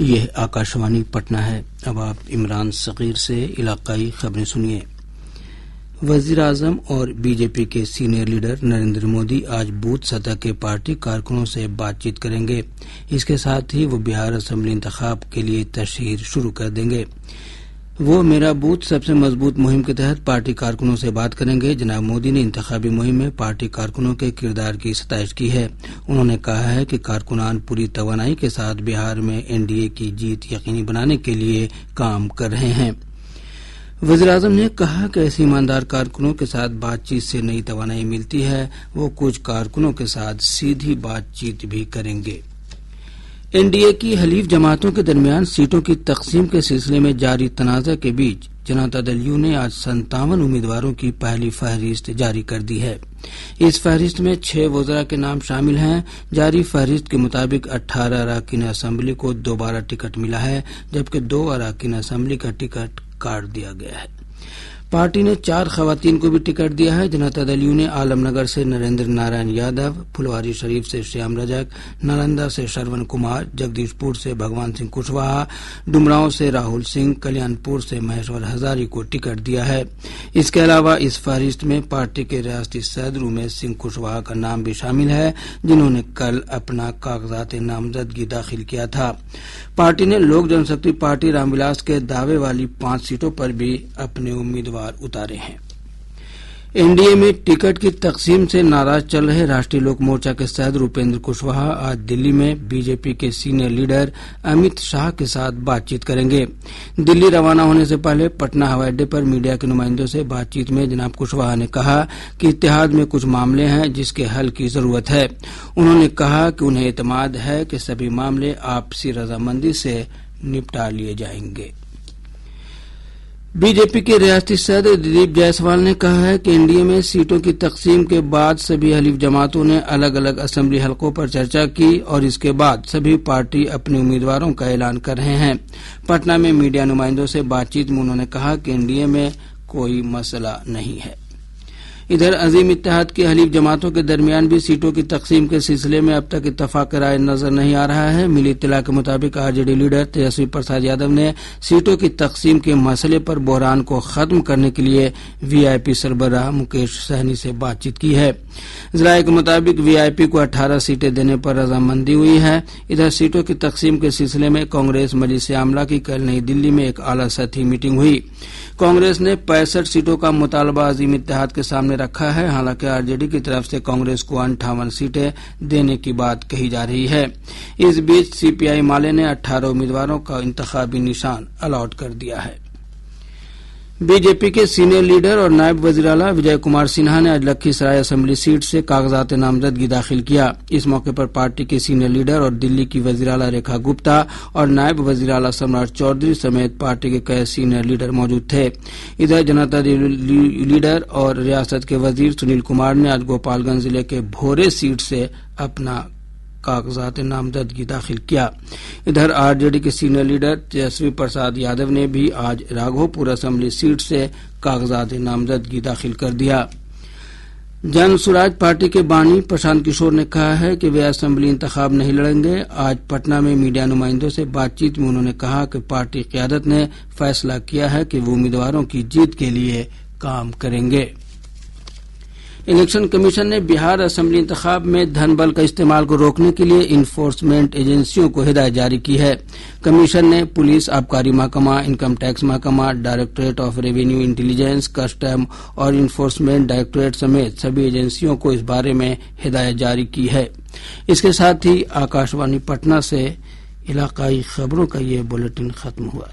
یہ آکاشوانی پٹنہ ہے۔ اب آپ عمران صغیر سے علاقائی خبریں سنیے۔ وزیر اعظم اور بی جے پی کے سینئر لیڈر نریندر مودی آج بوتھ سطح کے پارٹی کارکنوں سے بات چیت کریں گے۔ اس کے ساتھ ہی وہ بہار اسمبلی انتخاب کے لیے تشہیر شروع کر دیں گے۔ وہ میرا بوتھ سب سے مضبوط مہم کے تحت پارٹی کارکنوں سے بات کریں گے۔ جناب مودی نے انتخابی مہم میں پارٹی کارکنوں کے کردار کی ستائش کی ہے۔ انہوں نے کہا ہے کہ کارکنان پوری توانائی کے ساتھ بہار میں این ڈی اے کی جیت یقینی بنانے کے لیے کام کر رہے ہیں۔ وزیر اعظم نے کہا کہ ایسے ایماندار کارکنوں کے ساتھ بات چیت سے نئی توانائی ملتی ہے۔ وہ کچھ کارکنوں کے ساتھ سیدھی بات چیت بھی کریں گے۔ این ڈی اے کی حلیف جماعتوں کے درمیان سیٹوں کی تقسیم کے سلسلے میں جاری تنازع کے بیچ جنتا دل یو نے آج 57 امیدواروں کی پہلی فہرست جاری کر دی ہے۔ اس فہرست میں 6 وزراء کے نام شامل ہیں۔ جاری فہرست کے مطابق 18 اراکین اسمبلی کو دوبارہ ٹکٹ ملا ہے، جبکہ 2 اراکین اسمبلی کا ٹکٹ کاٹ دیا گیا ہے۔ پارٹی نے 4 خواتین کو بھی ٹکٹ دیا ہے۔ جنتا دل یو نے عالم نگر سے نریندر نارائن یادو، پھلواری شریف سے شیام رجک، نالندہ سے شرون کمار، جگدیش پور سے بھگوان سنگھ کشواہا، ڈمراؤں سے راہل سنگھ، کلیان پور سے مہیشور ہزاری کو ٹکٹ دیا ہے۔ اس کے علاوہ اس فہرست میں پارٹی کے ریاستی صدر امیش سنگھ کشواہا کا نام بھی شامل ہے، جنہوں نے کل اپنا کاغذات نامزدگی داخل کیا تھا۔ پارٹی نے لوک جن شکتی پارٹی رام ولاس کے دعوے والی 5 سیٹوں پر بھی اپنے امیدوار اتارے ہیں۔ این ڈی اے میں ٹکٹ کی تقسیم سے ناراض چل رہے راشٹریہ لوک مورچہ کے صدر اپیندر کشواہا آج دلی میں بی جے پی کے سینئر لیڈر امیت شاہ کے ساتھ بات چیت کریں گے۔ دلی روانہ ہونے سے پہلے پٹنہ ہوائی اڈے پر میڈیا کے نمائندوں سے بات چیت میں جناب کشواہا نے کہا کہ اتحاد میں کچھ معاملے ہیں جس کے حل کی ضرورت ہے۔ انہوں نے کہا کہ انہیں اعتماد ہے کہ سبھی معاملے آپسی رضامندی سے نپٹا لیے جائیں گے۔ بی جے پی کے ریاستی صدر دلیپ جائسوال نے کہا ہے کہ این ڈی اے میں سیٹوں کی تقسیم کے بعد سبھی حلیف جماعتوں نے الگ الگ اسمبلی حلقوں پر چرچا کی اور اس کے بعد سبھی پارٹی اپنے امیدواروں کا اعلان کر رہے ہیں۔ پٹنہ میں میڈیا نمائندوں سے بات چیت میں انہوں نے کہا کہ این ڈی اے میں کوئی مسئلہ نہیں ہے۔ ادھر عظیم اتحاد کی حلیف جماعتوں کے درمیان بھی سیٹوں کی تقسیم کے سلسلے میں اب تک اتفاق رائے نظر نہیں آ رہا ہے۔ ملی اطلاع کے مطابق R J D leader Tejashwi Prasad Yadav نے سیٹوں کی تقسیم کے مسئلے پر بحران کو ختم کرنے کے لیے وی آئی پی سربراہ مکیش سہنی سے بات چیت کی ہے۔ ذرائع کے مطابق وی آئی پی کو 18 سیٹیں دینے پر رضامندی ہوئی ہے۔ ادھر سیٹوں کی تقسیم کے سلسلے میں کانگریس مجلس عاملہ کی کل نئی دلی میں ایک اعلیٰ سطحی میٹنگ ہوئی۔ کانگریس نے 65 سیٹوں کا مطالبہ عظیم اتحاد کے سامنے رکھا ہے، حالانکہ آر جے ڈی کی طرف سے کانگریس کو 58 سیٹیں دینے کی بات کہی جا رہی ہے۔ اس بیچ سی پی آئی مالے نے 18 امیدواروں کا انتخابی نشان الاٹ کر دیا ہے۔ بی جے پی کے سینئر لیڈر اور نائب وزیر اعلیٰ وجے کمار سنہا نے آج لکھی سرائے اسمبلی سیٹ سے کاغذات نامزدگی داخل کیا۔ اس موقع پر پارٹی کے سینئر لیڈر اور دلی کی وزیر اعلیٰ ریکھا گپتا اور نائب وزیر اعلیٰ سمراٹ چودھری سمیت پارٹی کے کئی سینئر لیڈر موجود تھے۔ ادھر جنتا دل لیڈر اور ریاست کے وزیر سنیل کمار نے آج گوپال گنج ضلع کے بھورے سیٹ سے اپنا کاغذات نامزدگی داخل کیا۔ ادھر آر جے ڈی کے سینئر لیڈر تیجسوی پرساد یادو نے بھی آج راگھو پور اسمبلی سیٹ سے کاغذات نامزدگی داخل کر دیا۔ جن سوراج پارٹی کے بانی پرشانت کشور نے کہا ہے کہ وہ اسمبلی انتخاب نہیں لڑیں گے۔ آج پٹنہ میں میڈیا نمائندوں سے بات چیت میں انہوں نے کہا کہ پارٹی قیادت نے فیصلہ کیا ہے کہ وہ امیدواروں کی جیت کے لیے کام کریں گے۔ الیکشن کمیشن نے بہار اسمبلی انتخاب میں دھن بل کا استعمال کو روکنے کے لیے انفورسمنٹ ایجنسیوں کو ہدایت جاری کی ہے۔ کمیشن نے پولیس، آبکاری محکمہ، انکم ٹیکس محکمہ، directorate of revenue intelligence, custom اور انفورسمنٹ ڈائریکٹوریٹ سمیت سبھی ایجنسیوں کو اس بارے میں ہدایت جاری کی ہے۔ اس کے ساتھ ہی آکاشوانی پٹنہ سے علاقائی خبروں کا یہ بلیٹن ختم ہوا۔